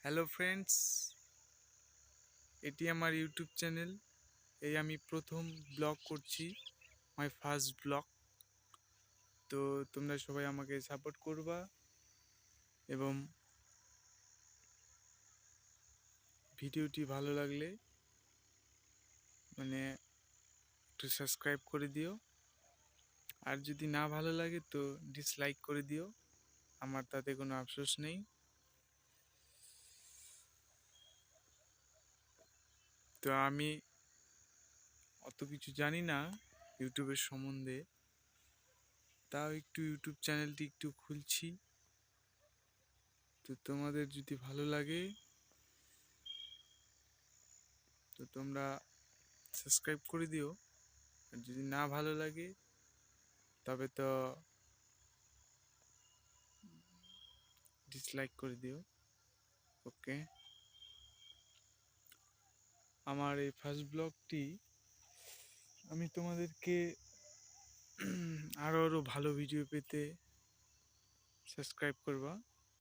Hello friends, এটি আমার YouTube channel. এই আমি প্রথম ব্লগ করছি, মাই ফার্স্ট ব্লগ। তো তোমরা সবাই আমাকে সাপোর্ট করবা এবং ভিডিওটি ভালো লাগলে একটু সাবস্ক্রাইব করে দিও। আর যদি না ভালো লাগে তো ডিসলাইক করে দিও, আমার তাতে কোনো আফসোস নেই। তো আমি অত কিছু জানি না ইউটিউবের সম্বন্ধে, তাও একটু ইউটিউব চ্যানেলটি একটু খুলছি। তো তোমাদের যদি ভালো লাগে তো তোমরা সাবস্ক্রাইব করে দিও, আর যদি না ভালো লাগে তবে তো ডিসলাইক করে দিও। ওকে, আমার এই ফার্স্ট ব্লগটি আমি তোমাদেরকে আরও ভালো ভিডিও পেতে সাবস্ক্রাইব করবা।